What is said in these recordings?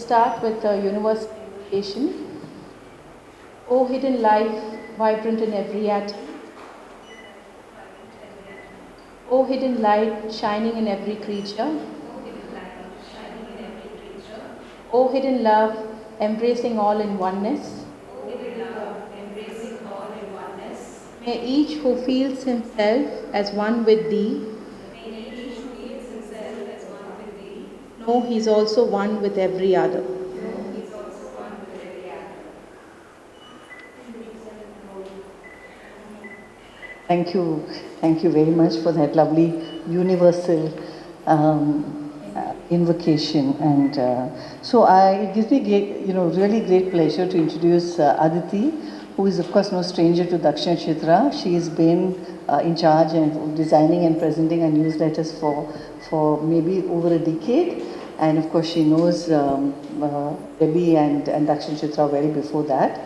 start with a universal invocation. O hidden life, vibrant in every atom. O hidden light, shining in every creature. O hidden love, embracing all in oneness. May each who feels himself as one with thee know he is also one with every other. Thank you very much for that lovely universal invocation. And so it gives me really great pleasure to introduce Aditi, who is of course no stranger to DakshinaChitra. She has been in charge of designing and presenting our newsletters for maybe over a decade. And of course she knows Debbie and DakshinaChitra well before that.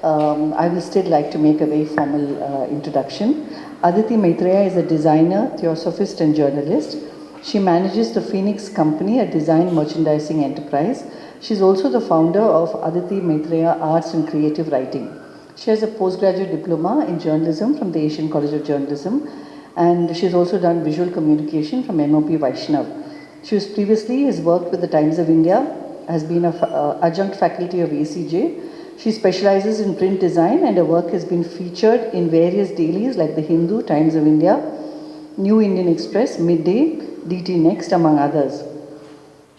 I will still like to make a very formal introduction. Aditi Maithreya is a designer, theosophist and journalist. She manages the Phoenix Company, a design merchandising enterprise. She is also the founder of Aditi Maithreya Arts and Creative Writing. She has a postgraduate diploma in journalism from the Asian College of Journalism, and she has also done visual communication from MOP Vaishnav. She has worked with the Times of India, has been an adjunct faculty of ACJ. She specializes in print design, and her work has been featured in various dailies like The Hindu, Times of India, New Indian Express, Midday, DT Next, among others.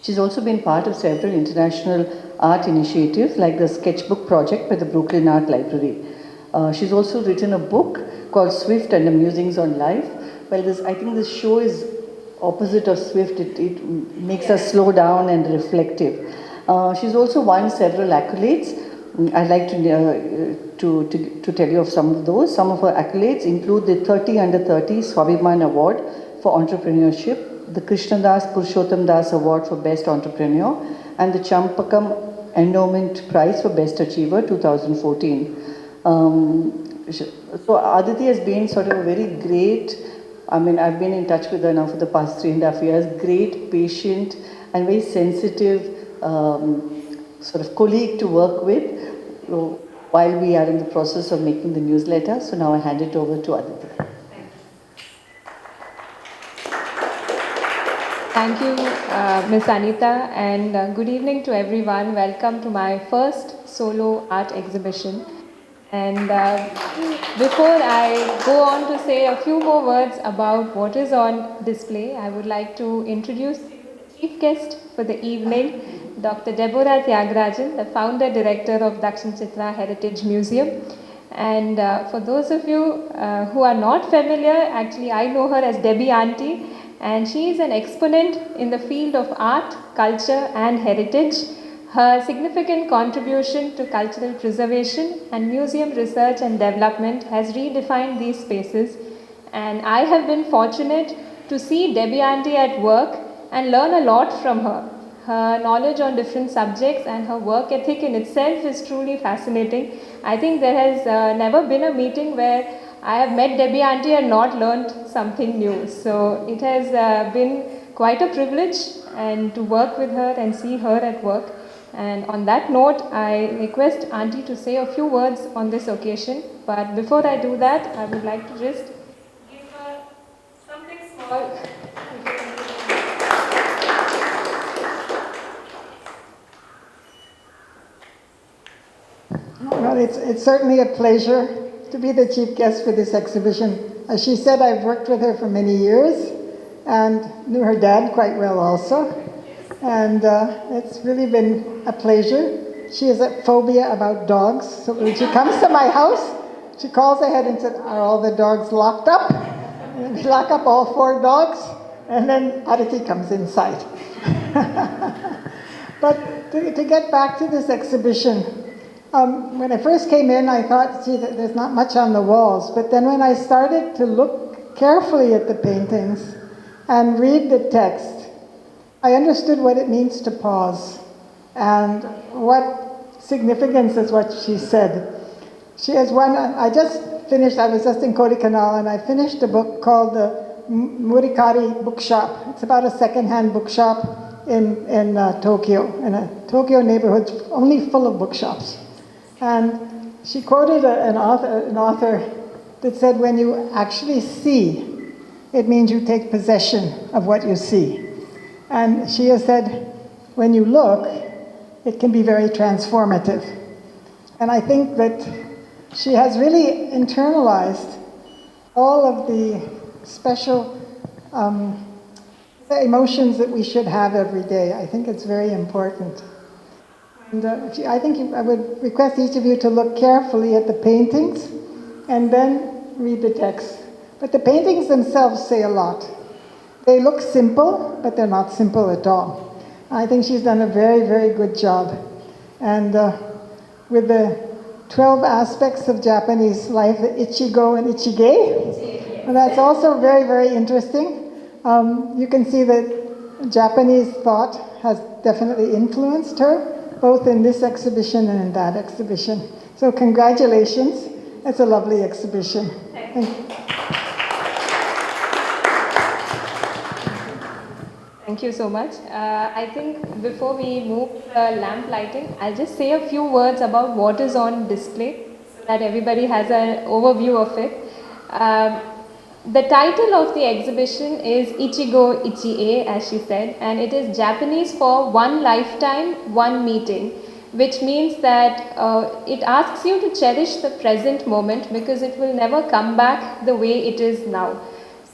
She's also been part of several international art initiatives like the Sketchbook Project by the Brooklyn Art Library. She's also written a book called Swift and the Musings on Life. Well, I think this show is opposite of Swift. It makes us slow down and reflective. She's also won several accolades. I'd like to tell you of some of those. Some of her accolades include the 30 Under 30 Swabhiman Award for Entrepreneurship, the Krishnadas Purushottam Das Award for Best Entrepreneur, and the Champakam Endowment Prize for Best Achiever 2014. So Aditi has been sort of a very great, I've been in touch with her now for the past 3.5 years, great, patient and very sensitive sort of colleague to work with while we are in the process of making the newsletter. So now I hand it over to Aditi. Thank you, Ms. Anita, and good evening to everyone. Welcome to my first solo art exhibition. And before I go on to say a few more words about what is on display, I would like to introduce the chief guest for the evening, Dr. Deborah Tyagarajan, the founder-director of DakshinaChitra Heritage Museum. And for those of you who are not familiar, actually I know her as Debbie Auntie, and she is an exponent in the field of art, culture and heritage. Her significant contribution to cultural preservation and museum research and development has redefined these spaces, and I have been fortunate to see Debbie Auntie at work and learn a lot from her. Her knowledge on different subjects and her work ethic in itself is truly fascinating. I think there has never been a meeting where I have met Debbie Auntie and not learned something new. So it has been quite a privilege and to work with her and see her at work. And on that note, I request Auntie to say a few words on this occasion. But before I do that, I would like to just give her something small. Well, it's certainly a pleasure to be the chief guest for this exhibition. As she said, I've worked with her for many years and knew her dad quite well also. And it's really been a pleasure. She has a phobia about dogs, so when she comes to my house, she calls ahead and says, "Are all the dogs locked up?" And we lock up all 4 dogs, and then Aditi comes inside. But to get back to this exhibition, when I first came in, I thought, gee, there's not much on the walls. But then when I started to look carefully at the paintings and read the text, I understood what it means to pause and what significance is what she said. She has one, I was just in Kodaikanal, and I finished a book called the Murikari Bookshop. It's about a second-hand bookshop in Tokyo, in a Tokyo neighborhood only full of bookshops. And she quoted an author that said, when you actually see, it means you take possession of what you see. And she has said, when you look, it can be very transformative. And I think that she has really internalized all of the special emotions that we should have every day. I think it's very important. And I would request each of you to look carefully at the paintings and then read the text. But the paintings themselves say a lot. They look simple, but they're not simple at all. I think she's done a very, very good job. And with the 12 aspects of Japanese life, the Ichigo and Ichige, and that's also very, very interesting. You can see that Japanese thought has definitely influenced her, both in this exhibition and in that exhibition. So congratulations. It's a lovely exhibition. Thank you. Thank you so much. I think before we move to the lamp lighting, I'll just say a few words about what is on display so that everybody has an overview of it. The title of the exhibition is ICHIGO ICHIE, as she said, and it is Japanese for one lifetime, one meeting, which means that it asks you to cherish the present moment because it will never come back the way it is now.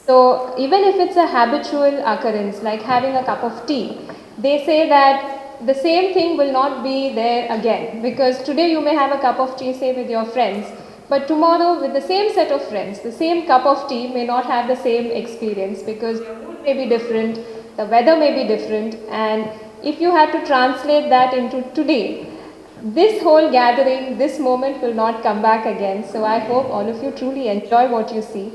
So even if it's a habitual occurrence, like having a cup of tea, they say that the same thing will not be there again, because today you may have a cup of tea, say, with your friends, but tomorrow with the same set of friends, the same cup of tea may not have the same experience because your mood may be different, the weather may be different, and if you had to translate that into today, this whole gathering, this moment will not come back again. So I hope all of you truly enjoy what you see.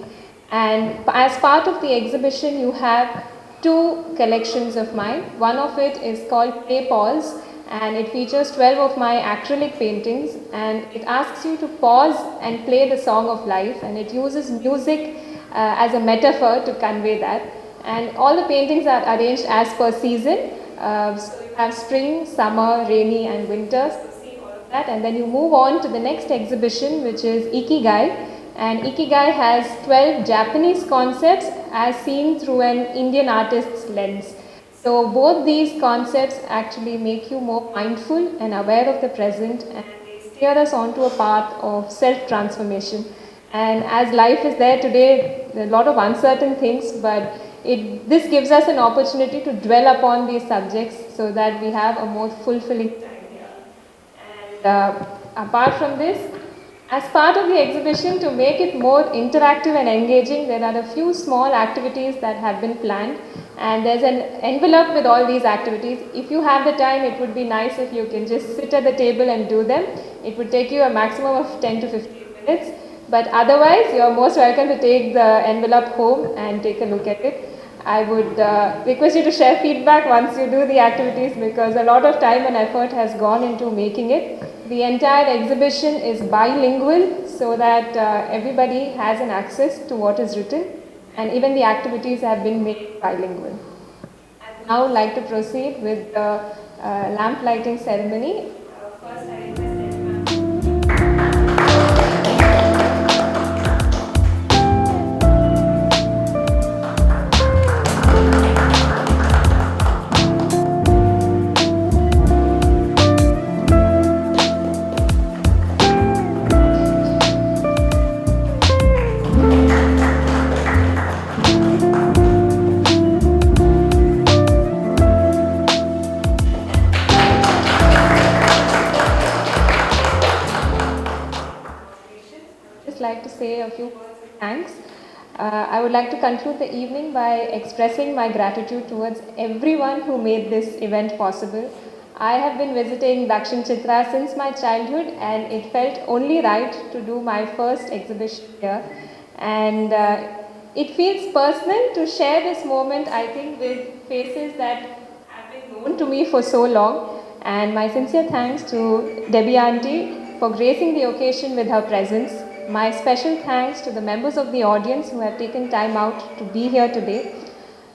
And as part of the exhibition, you have two collections of mine. One of it is called Play Pause, and it features 12 of my acrylic paintings, and it asks you to pause and play the song of life, and it uses music as a metaphor to convey that. And all the paintings are arranged as per season. So you have spring, summer, rainy and winter, so see all of that. And then you move on to the next exhibition, which is Ikigai. And Ikigai has 12 Japanese concepts as seen through an Indian artist's lens. So both these concepts actually make you more mindful and aware of the present, and they steer us onto a path of self-transformation. And as life is there today, there are a lot of uncertain things, but this gives us an opportunity to dwell upon these subjects so that we have a more fulfilling time here. And apart from this, as part of the exhibition, to make it more interactive and engaging, there are a few small activities that have been planned, and there's an envelope with all these activities. If you have the time, it would be nice if you can just sit at the table and do them. It would take you a maximum of 10 to 15 minutes, but otherwise you are most welcome to take the envelope home and take a look at it. I would request you to share feedback once you do the activities, because a lot of time and effort has gone into making it. The entire exhibition is bilingual so that everybody has an access to what is written, and even the activities have been made bilingual. I would now like to proceed with the lamp lighting ceremony. First, I request like to say a few words of thanks. I would like to conclude the evening by expressing my gratitude towards everyone who made this event possible. I have been visiting DakshinaChitra since my childhood, and it felt only right to do my first exhibition here. And it feels personal to share this moment, I think, with faces that have been known to me for so long. And my sincere thanks to Debbie Auntie for gracing the occasion with her presence. My special thanks to the members of the audience who have taken time out to be here today.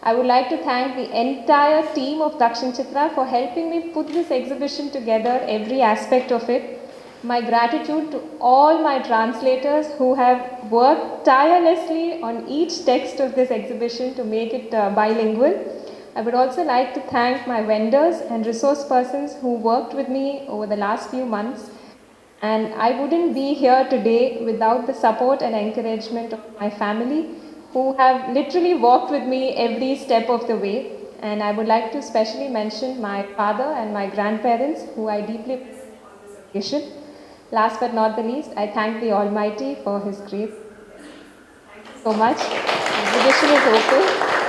I would like to thank the entire team of DakshinaChitra for helping me put this exhibition together, every aspect of it. My gratitude to all my translators who have worked tirelessly on each text of this exhibition to make it bilingual. I would also like to thank my vendors and resource persons who worked with me over the last few months. And I wouldn't be here today without the support and encouragement of my family, who have literally walked with me every step of the way. And I would like to especially mention my father and my grandparents, who I deeply miss on this occasion. Last but not the least, I thank the Almighty for His grace. Thank you so much. The exhibition is open.